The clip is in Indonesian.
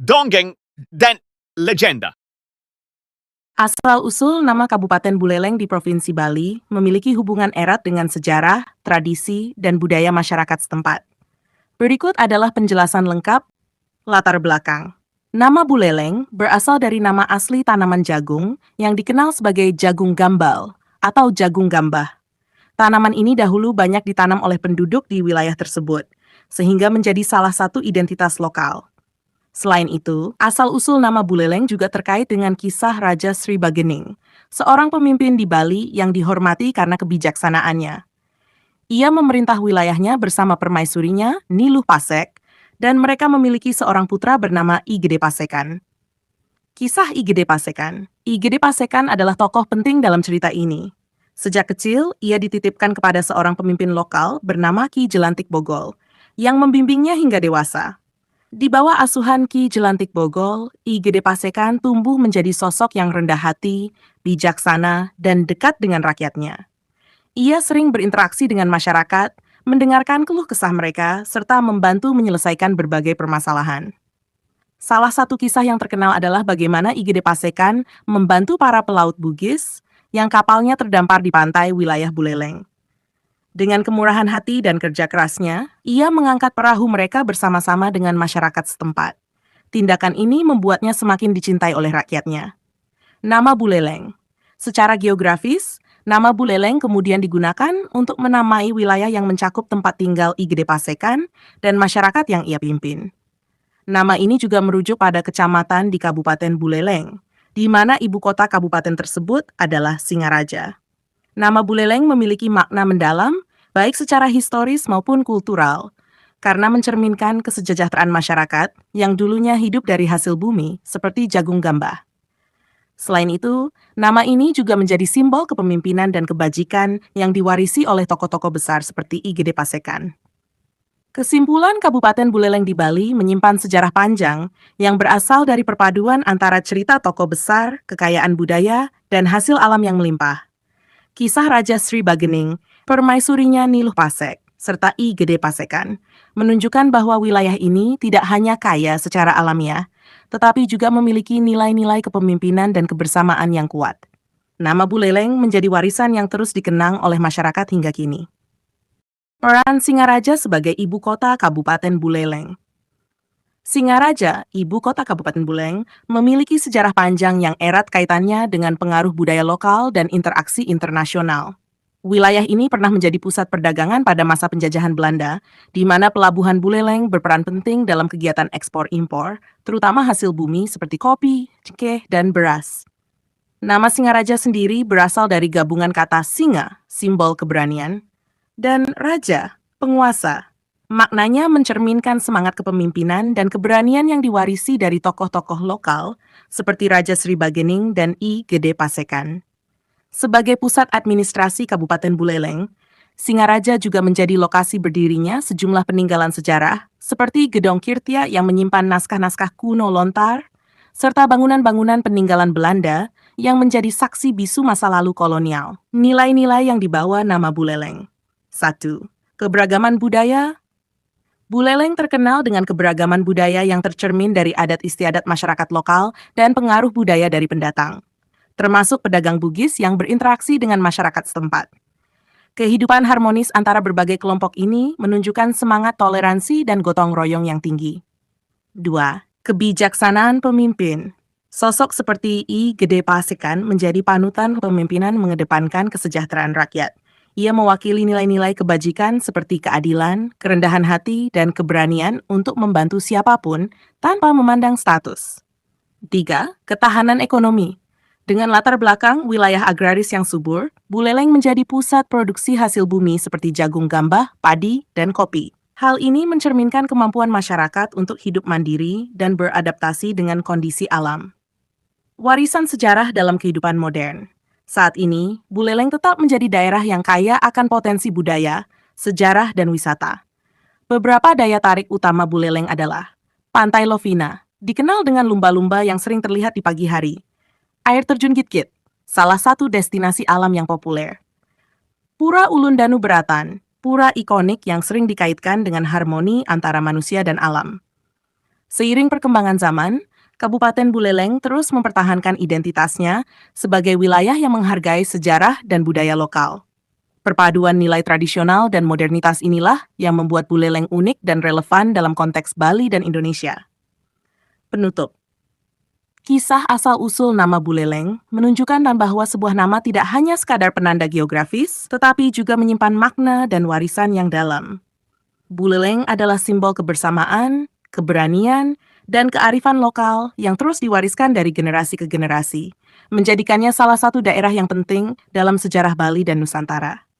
dongeng, dan legenda. Asal-usul nama Kabupaten Buleleng di Provinsi Bali memiliki hubungan erat dengan sejarah, tradisi, dan budaya masyarakat setempat. Berikut adalah penjelasan lengkap latar belakang. Nama Buleleng berasal dari nama asli tanaman jagung yang dikenal sebagai jagung gambal atau jagung gambah. Tanaman ini dahulu banyak ditanam oleh penduduk di wilayah tersebut, sehingga menjadi salah satu identitas lokal. Selain itu, asal-usul nama Buleleng juga terkait dengan kisah Raja Sri Bagening, seorang pemimpin di Bali yang dihormati karena kebijaksanaannya. Ia memerintah wilayahnya bersama permaisurinya, Niluh Pasek, dan mereka memiliki seorang putra bernama I Gede Pasekan. Kisah I Gede Pasekan. I Gede Pasekan adalah tokoh penting dalam cerita ini. Sejak kecil, ia dititipkan kepada seorang pemimpin lokal bernama Ki Jelantik Bogol, yang membimbingnya hingga dewasa. Di bawah asuhan Ki Jelantik Bogol, I Gede Pasekan tumbuh menjadi sosok yang rendah hati, bijaksana, dan dekat dengan rakyatnya. Ia sering berinteraksi dengan masyarakat, mendengarkan keluh kesah mereka, serta membantu menyelesaikan berbagai permasalahan. Salah satu kisah yang terkenal adalah bagaimana I Gede Pasekan membantu para pelaut Bugis yang kapalnya terdampar di pantai wilayah Buleleng. Dengan kemurahan hati dan kerja kerasnya, ia mengangkat perahu mereka bersama-sama dengan masyarakat setempat. Tindakan ini membuatnya semakin dicintai oleh rakyatnya. Nama Buleleng. Secara geografis, nama Buleleng kemudian digunakan untuk menamai wilayah yang mencakup tempat tinggal I Gede Pasekan dan masyarakat yang ia pimpin. Nama ini juga merujuk pada kecamatan di Kabupaten Buleleng, di mana ibu kota kabupaten tersebut adalah Singaraja. Nama Buleleng memiliki makna mendalam, baik secara historis maupun kultural, karena mencerminkan kesejahteraan masyarakat yang dulunya hidup dari hasil bumi, seperti jagung gambah. Selain itu, nama ini juga menjadi simbol kepemimpinan dan kebajikan yang diwarisi oleh tokoh-tokoh besar seperti I Gede Pasekan. Kesimpulan Kabupaten Buleleng di Bali menyimpan sejarah panjang yang berasal dari perpaduan antara cerita tokoh besar, kekayaan budaya, dan hasil alam yang melimpah. Kisah Raja Sri Bagening, permaisurinya Niluh Pasek, serta I Gede Pasekan, menunjukkan bahwa wilayah ini tidak hanya kaya secara alamiah, tetapi juga memiliki nilai-nilai kepemimpinan dan kebersamaan yang kuat. Nama Buleleng menjadi warisan yang terus dikenang oleh masyarakat hingga kini. Peran Singaraja sebagai ibu kota Kabupaten Buleleng. Singaraja, ibu kota Kabupaten Buleleng, memiliki sejarah panjang yang erat kaitannya dengan pengaruh budaya lokal dan interaksi internasional. Wilayah ini pernah menjadi pusat perdagangan pada masa penjajahan Belanda, di mana pelabuhan Buleleng berperan penting dalam kegiatan ekspor-impor, terutama hasil bumi seperti kopi, cengkeh, dan beras. Nama Singaraja sendiri berasal dari gabungan kata singa, simbol keberanian, dan raja, penguasa. Maknanya mencerminkan semangat kepemimpinan dan keberanian yang diwarisi dari tokoh-tokoh lokal seperti Raja Sri Bagening dan I Gede Pasekan. Sebagai pusat administrasi Kabupaten Buleleng, Singaraja juga menjadi lokasi berdirinya sejumlah peninggalan sejarah seperti Gedong Kirtia yang menyimpan naskah-naskah kuno lontar, serta bangunan-bangunan peninggalan Belanda yang menjadi saksi bisu masa lalu kolonial. Nilai-nilai yang dibawa nama Buleleng. 1. Keberagaman budaya. Buleleng terkenal dengan keberagaman budaya yang tercermin dari adat istiadat masyarakat lokal dan pengaruh budaya dari pendatang, termasuk pedagang Bugis yang berinteraksi dengan masyarakat setempat. Kehidupan harmonis antara berbagai kelompok ini menunjukkan semangat toleransi dan gotong royong yang tinggi. 2. Kebijaksanaan pemimpin. Sosok seperti I Gede Pasekan menjadi panutan kepemimpinan mengedepankan kesejahteraan rakyat. Ia mewakili nilai-nilai kebajikan seperti keadilan, kerendahan hati, dan keberanian untuk membantu siapapun tanpa memandang status. 3. Ketahanan ekonomi. Dengan latar belakang wilayah agraris yang subur, Buleleng menjadi pusat produksi hasil bumi seperti jagung gambah, padi, dan kopi. Hal ini mencerminkan kemampuan masyarakat untuk hidup mandiri dan beradaptasi dengan kondisi alam. Warisan sejarah dalam kehidupan modern. Saat ini, Buleleng tetap menjadi daerah yang kaya akan potensi budaya, sejarah, dan wisata. Beberapa daya tarik utama Buleleng adalah Pantai Lovina, dikenal dengan lumba-lumba yang sering terlihat di pagi hari. Air terjun Git-Git, salah satu destinasi alam yang populer. Pura Ulun Danu Beratan, pura ikonik yang sering dikaitkan dengan harmoni antara manusia dan alam. Seiring perkembangan zaman, Kabupaten Buleleng terus mempertahankan identitasnya sebagai wilayah yang menghargai sejarah dan budaya lokal. Perpaduan nilai tradisional dan modernitas inilah yang membuat Buleleng unik dan relevan dalam konteks Bali dan Indonesia. Penutup. Kisah asal-usul nama Buleleng menunjukkan bahwa sebuah nama tidak hanya sekadar penanda geografis, tetapi juga menyimpan makna dan warisan yang dalam. Buleleng adalah simbol kebersamaan, keberanian, dan kearifan lokal yang terus diwariskan dari generasi ke generasi, menjadikannya salah satu daerah yang penting dalam sejarah Bali dan Nusantara.